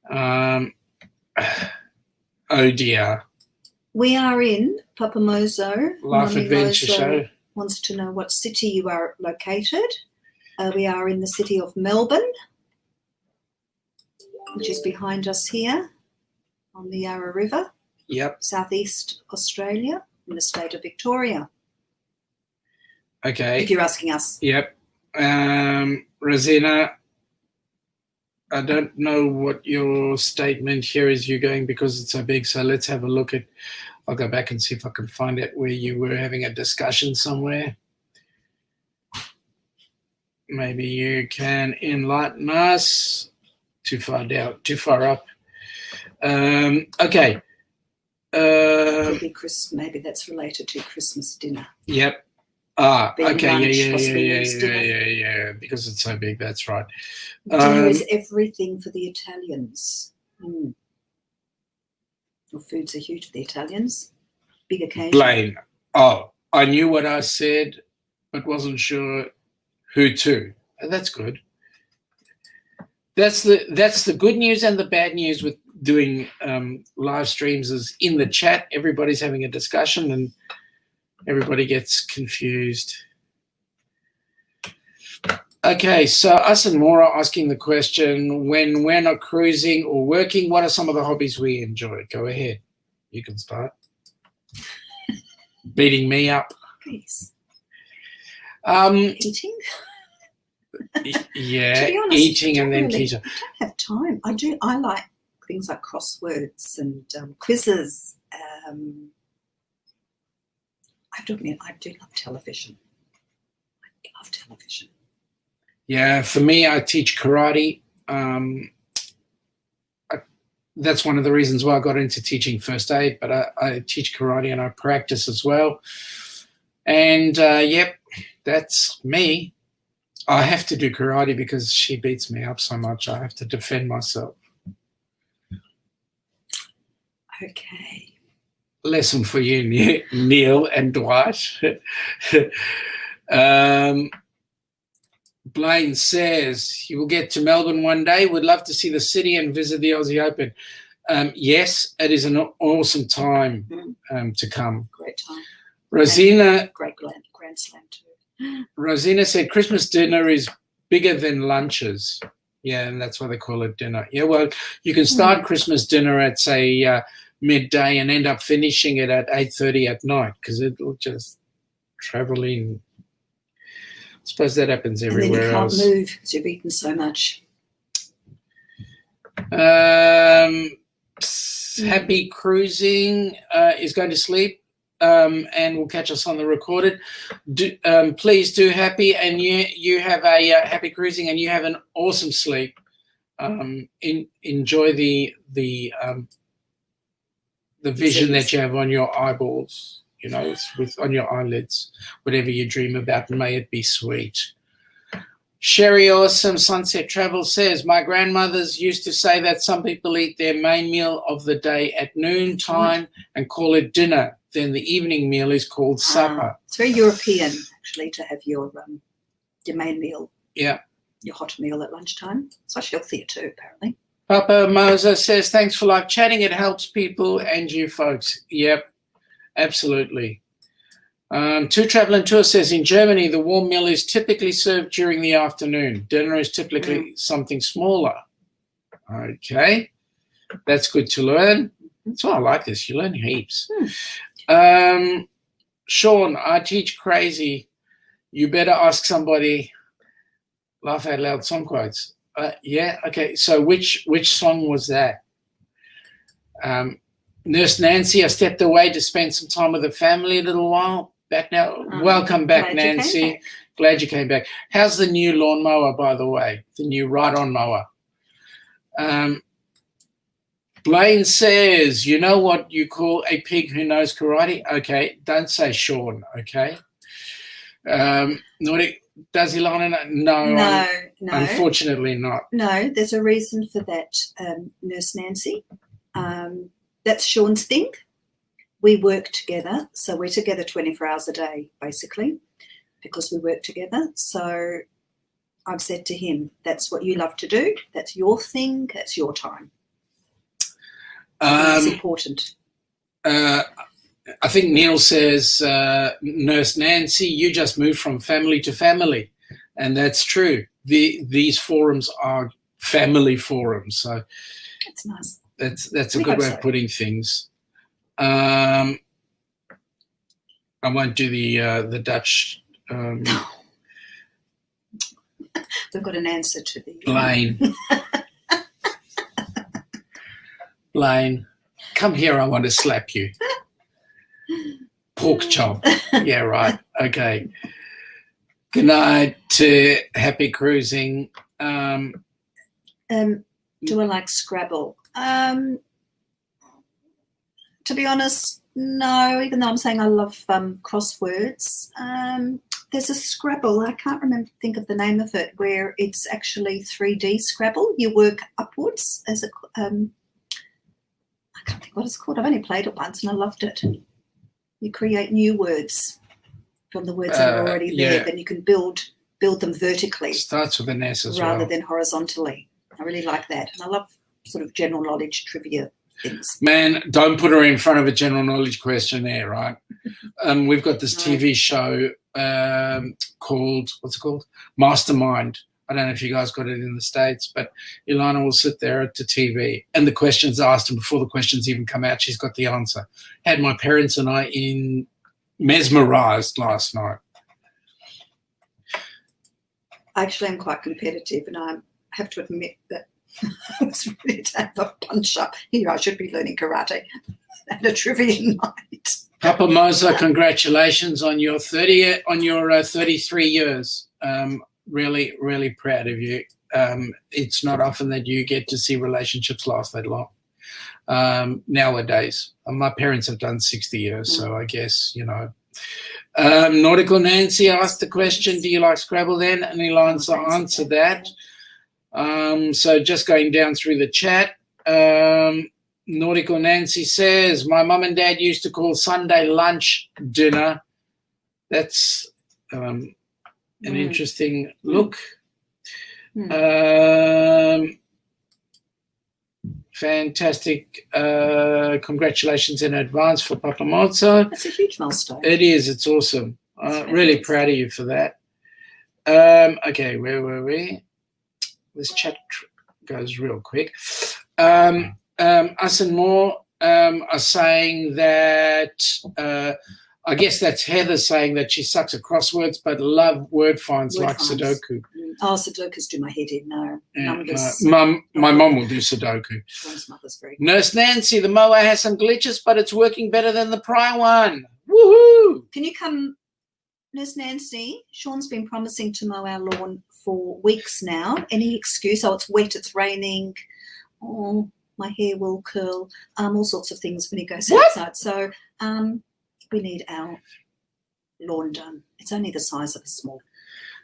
Oh dear. We are in Papa Mozzo. Life Mummy Adventure Mozzo Show. Wants to know what city you are located. We are in the city of Melbourne, which is behind us here on the Yarra River. Yep. Southeast Australia, in the state of Victoria. Okay. If you're asking us. Yep. Rosina, I don't know what your statement here is you're going because it's so big, so let's have a look at, I'll go back and see if I can find it where you were having a discussion somewhere. Maybe you can enlighten us. Too far down, too far up. Okay. Maybe that's related to Christmas dinner. Yep. being okay, lunch, possibly means dinner. yeah, because it's so big, that's right. Dinner is everything for the Italians. Well, foods are huge for the Italians. Big occasion. Blaine. Oh, I knew what I said, but wasn't sure who to. That's good. That's the good news and the bad news with doing live streams is in the chat, everybody's having a discussion and everybody gets confused. Okay, so us and Maura asking the question, when we're not cruising or working, what are some of the hobbies we enjoy? Go ahead. You can start. Beating me up. Please. Eating? Yeah, To be honest, eating and then keto. I don't have time. I like things like crosswords and quizzes. I have to admit, I do love television. I love television. Yeah, for me, I teach karate. That's one of the reasons why I got into teaching first aid, but I teach karate and I practice as well. And, yep, that's me. I have to do karate because she beats me up so much. I have to defend myself. Okay. Lesson for you, Neil and Dwight. Blaine says he will get to Melbourne one day. Would love to see the city and visit the Aussie Open. Yes, it is an awesome time to come. Great time. Rosina. Great grand slam too. Rosina said Christmas dinner is bigger than lunches. Yeah, and that's why they call it dinner. Yeah, well, you can start Christmas dinner at, say, midday and end up finishing it at 8:30 at night because it'll just travel in. I suppose that happens everywhere else. And then you can't move because you've eaten so much. Happy cruising is going to sleep. And will catch us on the recorded. Please do happy, and you have a happy cruising, and you have an awesome sleep. Enjoy the vision that you have on your eyeballs, on your eyelids, whatever you dream about, and may it be sweet. Sherry Awesome Sunset Travel says, my grandmothers used to say that some people eat their main meal of the day at noon time and call it dinner. Then the evening meal is called supper. It's very European, actually, to have your main meal, your hot meal at lunchtime. It's much healthier too, apparently. Papa Moses says, thanks for live chatting. It helps people and you folks. Yep, absolutely. Two Traveling Tour says, in Germany, the warm meal is typically served during the afternoon. Dinner is typically something smaller. Okay, that's good to learn. That's why I like this. You learn heaps. Sean, I teach crazy. You better ask somebody. Laugh out loud song quotes. Yeah, okay. So which song was that? Nurse Nancy, I stepped away to spend some time with the family a little while. Back now. Welcome back, Nancy. Glad you came back. How's the new lawnmower, by the way? The new ride-on mower. Blaine says, you know what you call a pig who knows karate? Okay, don't say Sean, okay? Does he learn it? No. Unfortunately not. No, there's a reason for that, Nurse Nancy. That's Sean's thing. We work together, so we're together 24 hours a day, basically, because we work together. So I've said to him, that's what you love to do. That's your thing. That's your time. It's important. I think Neil says, Nurse Nancy, you just moved from family to family, and that's true. These forums are family forums, so that's nice. That's a good way of putting things. I won't do the Dutch. We've got an answer to the Blaine. Blaine, come here. I want to slap you. Pork chop. Yeah, right. Okay. Good night. Happy cruising. Do I like Scrabble? To be honest, no. Even though I'm saying I love crosswords, there's a Scrabble. I can't think of the name of it, where it's actually 3D Scrabble. You work upwards as a. I can't think what it's called. I've only played it once and I loved it. You create new words from the words that are already there. Then you can build them vertically. Starts with an S as rather than horizontally. I really like that, and I love sort of general knowledge trivia things. Man, don't put her in front of a general knowledge questionnaire, right? We've got this TV show called, what's it called? Mastermind. I don't know if you guys got it in the States, but Ilana will sit there at the TV and the question's asked, and before the questions even come out, she's got the answer. Had my parents and I mesmerised last night. Actually, I'm quite competitive, and I have to admit that I was ready to have a punch-up. Here, I should be learning karate at a trivia night. Papa Moza, congratulations on your 33 years. Really, really proud of you. It's not often that you get to see relationships last that long nowadays. My parents have done 60 years, so I guess, you know. Nautical Nancy asked the question, do you like Scrabble then? And Ilana answered that. So just going down through the chat. Nautical Nancy says, my mum and dad used to call Sunday lunch dinner. That's an interesting look. Fantastic. Congratulations in advance for Papa Mozza. That's a huge milestone. It is. It's awesome. Really proud of you for that. Okay, where were we? This chat goes real quick. Us and more are saying that, I guess that's Heather saying that she sucks at crosswords but love word finds like Sudoku. Oh, Sudokus do my head in. No. My mum will do Sudoku. Nurse Nancy, the mower has some glitches, but it's working better than the prior one. Woohoo! Can you come, Nurse Nancy? Sean's been promising to mow our lawn for weeks now. Any excuse? Oh, it's wet, it's raining. Oh, my hair will curl. All sorts of things when he goes outside. So we need our lawn done. It's only the size of a small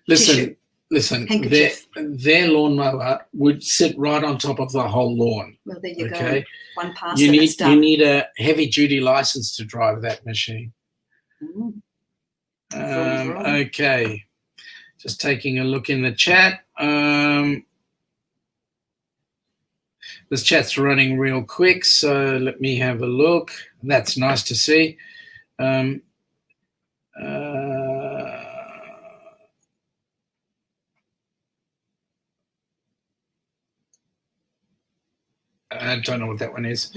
tissue. Listen, their lawnmower would sit right on top of the whole lawn. Well, there you go. One pass and it's done. You need a heavy-duty license to drive that machine. Okay. Just taking a look in the chat. This chat's running real quick, so let me have a look. That's nice to see. I don't know what that one is.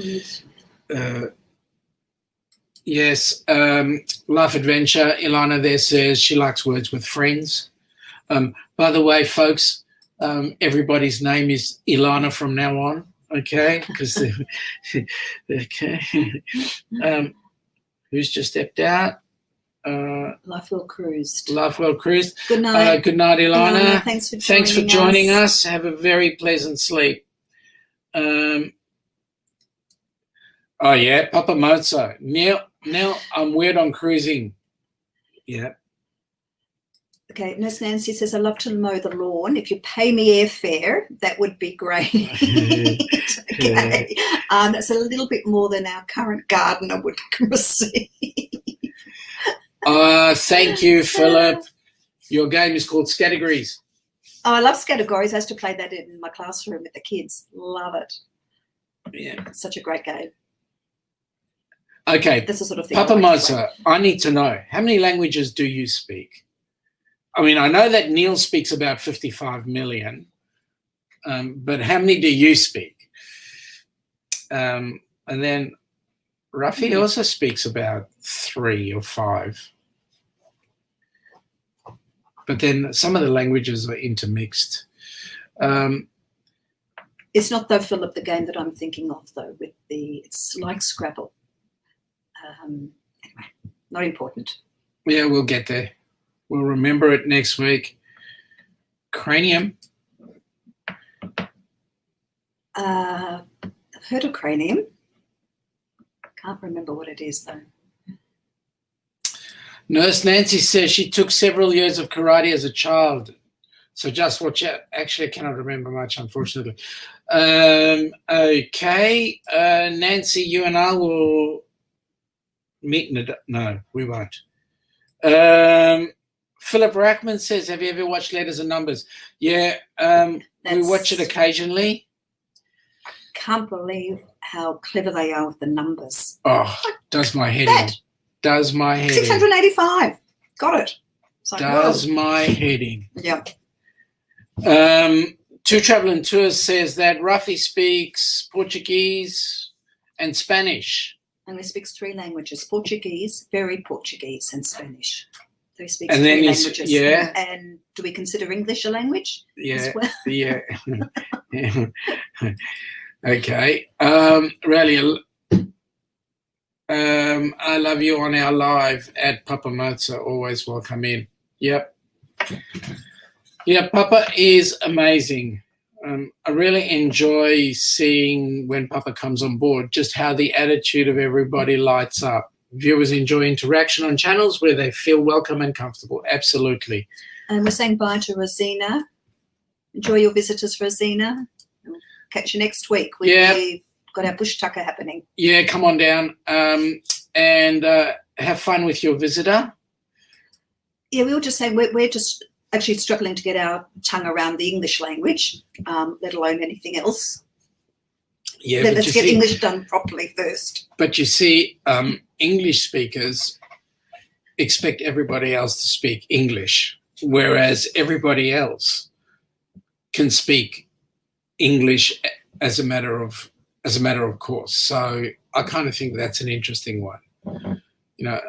Yes, Life Adventure. Ilana there says she likes words with friends. By the way, folks, everybody's name is Ilana from now on, okay? Because okay. Who's just stepped out? Life well cruised. Life well cruised. Good night. Good night, Ilana. Thanks for joining us. Have a very pleasant sleep. Oh yeah, Papa Mozart. Now I'm weird on cruising. Yeah. Okay, Nurse Nancy says, I love to mow the lawn. If you pay me airfare, that would be great. Okay. That's a little bit more than our current gardener would receive. Thank you, Philip. Your game is called Scattergories. Oh, I love Scattergories. I used to play that in my classroom with the kids. Love it. Yeah. It's such a great game. Okay. That's the sort of thing. Papa Mozart, I need to know, how many languages do you speak? I mean, I know that Neil speaks about 55 million, but how many do you speak? And then Rafi also speaks about 3 or 5. But then some of the languages are intermixed. It's not, though, Philip, the game that I'm thinking of, though, it's like Scrabble. Anyway, not important. Yeah, we'll get there. We'll remember it next week. Cranium. I've heard of cranium. Can't remember what it is, though. Nurse Nancy says she took several years of karate as a child. So just watch out. Actually, I cannot remember much, unfortunately. Okay. Nancy, you and I will meet in a... No, we won't. Philip Rackman says, have you ever watched Letters and Numbers? Yeah, we watch it occasionally. Can't believe how clever they are with the numbers. Oh, does my head in. Does my head 685. Got it. Like, does my head in. Yeah. Two Traveling Tours says that Ruffy speaks Portuguese and Spanish. And he speaks 3 languages, Portuguese, very Portuguese, and Spanish. So he speaks and 3 then languages. Yeah. And do we consider English a language? Yeah. As well? Yeah. Okay. Really, I love you on our live at Papa Mozart. Always welcome in. Yep. Yeah, Papa is amazing. I really enjoy seeing when Papa comes on board just how the attitude of everybody lights up. Viewers enjoy interaction on channels where they feel welcome and comfortable. Absolutely. And we're saying bye to Rosina. Enjoy your visitors, Rosina. We'll catch you next week. We've got our bush tucker happening. Yeah, come on down and have fun with your visitor. Yeah, we were just saying we're just actually struggling to get our tongue around the English language, let alone anything else. Yeah, let's get English done properly first. But you see, English speakers expect everybody else to speak English, whereas everybody else can speak English as a matter of course. So I kind of think that's an interesting one. You know,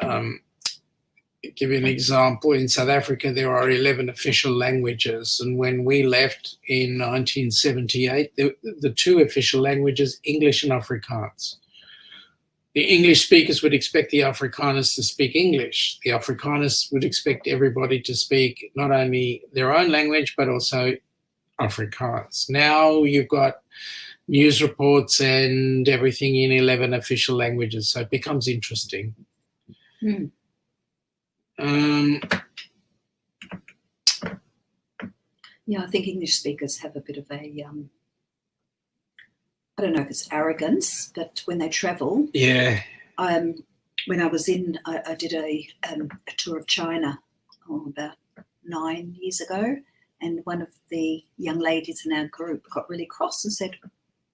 give you an example. In South Africa, there are 11 official languages, and when we left in 1978, the 2 official languages, English and Afrikaans. The English speakers would expect the Afrikaners to speak English. The Afrikaners would expect everybody to speak not only their own language, but also Afrikaans. Now you've got news reports and everything in 11 official languages, so it becomes interesting. Yeah, I think English speakers have a bit of a, I don't know if it's arrogance, but when they travel, yeah. When I was I did a tour of China about 9 years ago, and one of the young ladies in our group got really cross and said,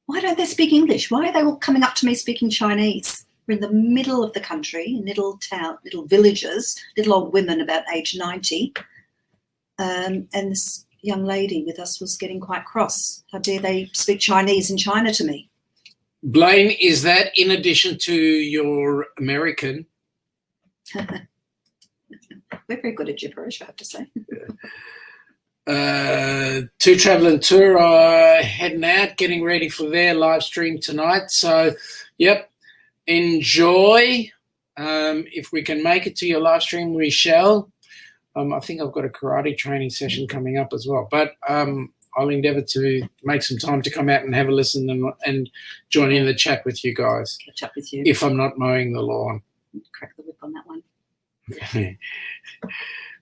"Why don't they speak English? Why are they all coming up to me speaking Chinese?" We're in the middle of the country, in little town, little villages, little old women about age 90. And this young lady with us was getting quite cross. How dare they speak Chinese in China to me? Blaine, is that in addition to your American? We're very good at gibberish, I have to say. Two Traveling Tour are heading out, getting ready for their live stream tonight. So, yep. Enjoy. If we can make it to your live stream, we shall. I think I've got a karate training session coming up as well, but I'll endeavour to make some time to come out and have a listen and join in the chat with you guys. Catch up with you. If I'm not mowing the lawn. Crack the whip on that one.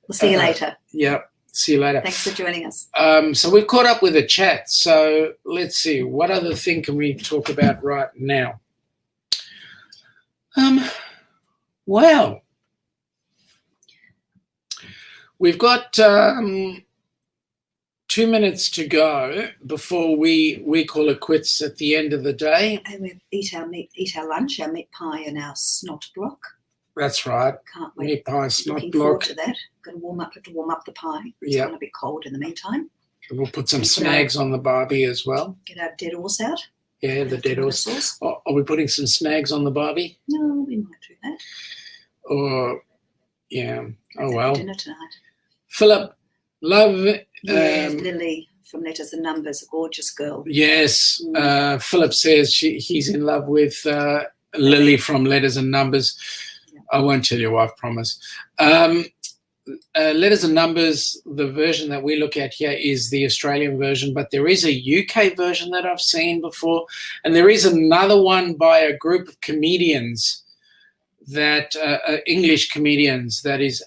We'll see you later. Yep. See you later. Thanks for joining us. So we've caught up with the chat. So let's see. What other thing can we talk about right now? Well, we've got 2 minutes to go before we call it quits at the end of the day. And we eat our lunch, our meat pie and our snot block. That's right. Can't wait. Meat pie, snot Looking block. forward to that. Have to warm up the pie. It's Yep. gone a bit cold in the meantime. We'll put some snags on the barbie as well. Get our dead horse out. Yeah, the dead horse. Sauce. Oh, are we putting some snags on the barbie? No, we might do that. Or, yeah. Oh, Have well. dinner tonight. Philip, love. Yes, Lily from Letters and Numbers, a gorgeous girl. Yes. Philip says he's in love with Lily from Letters and Numbers. Yeah. I won't tell your wife, promise. Letters and Numbers, the version that we look at here is the Australian version, but there is a UK version that I've seen before, and there is another one by a group of comedians that English comedians. That is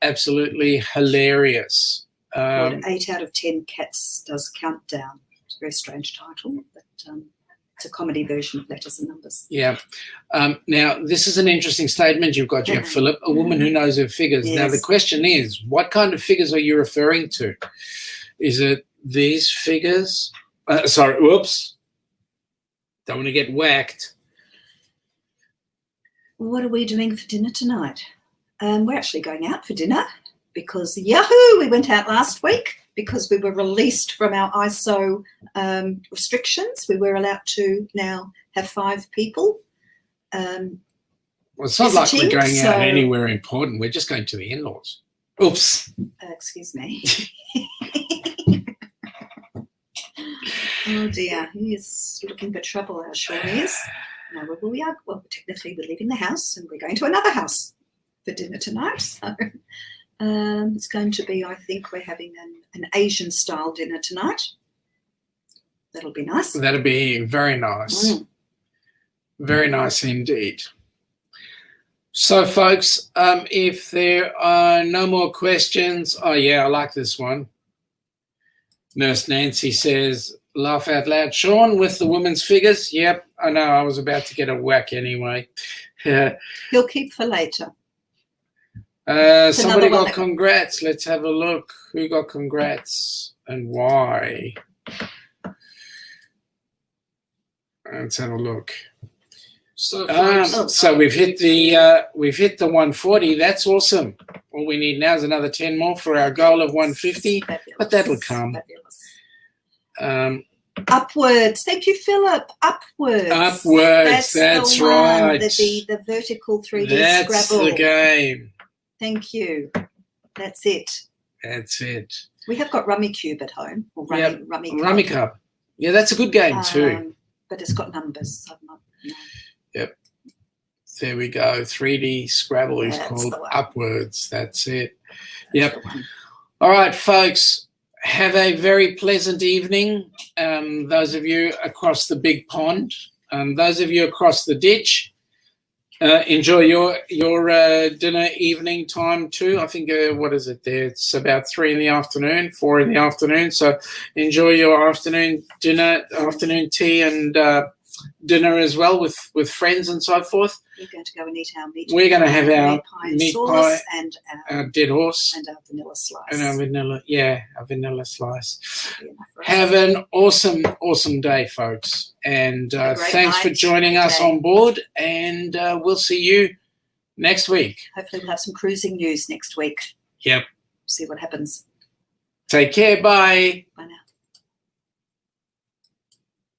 absolutely hilarious. Called 8 out of 10 Cats Does Countdown. It's a very strange title, but it's a comedy version of Letters and Numbers. Yeah. Now, this is an interesting statement you've got here, Philip, a woman who knows her figures. Yes. Now, the question is, what kind of figures are you referring to? Is it these figures? Sorry, whoops. Don't want to get whacked. What are we doing for dinner tonight? We're actually going out for dinner because, yahoo, we went out last week because we were released from our ISO restrictions. We were allowed to now have 5 people. Well, it's not like we're visiting, going out anywhere important. We're just going to the in-laws. Oops. Excuse me. Oh dear, he is looking for trouble, our Sean is. No, we are, well, technically we're leaving the house and we're going to another house for dinner tonight. So it's going to be, I think we're having an Asian style dinner tonight. That'll be nice. That'll be very nice. Very nice indeed. So, folks, if there are no more questions, oh, yeah, I like this one. Nurse Nancy says, laugh out loud. Sean, with the women's figures? Yep, I know. I was about to get a whack anyway. He'll keep for later. Somebody got congrats. Let's have a look. Who got congrats and why? Let's have a look. So we've hit the 140. That's awesome. All we need now is another 10 more for our goal of 150. Fabulous. But that'll come. Upwards. Thank you, Philip. Upwards. Upwards. That's right. The vertical 3D That's Scrabble. the game. Thank you. That's it. That's it. We have got Rummy Cube at home. Or Rummy Cup. Yeah, that's a good game too. But it's got numbers. So no. Yep. There we go. 3D Scrabble is called Upwards. That's it. Yep. All right, folks. Have a very pleasant evening. Those of you across the big pond, those of you across the ditch, enjoy your dinner evening time too. I think, what is it there? It's about 3 in the afternoon, 4 in the afternoon. So enjoy your afternoon dinner, afternoon tea and dinner as well with friends and so forth. We're going to go and eat our meat. We're going to have our meat pie and our dead horse and our vanilla slice. And our vanilla slice. Have an awesome day, folks. And thanks for joining us on board. And we'll see you next week. Hopefully we'll have some cruising news next week. Yep. See what happens. Take care. Bye. Bye now.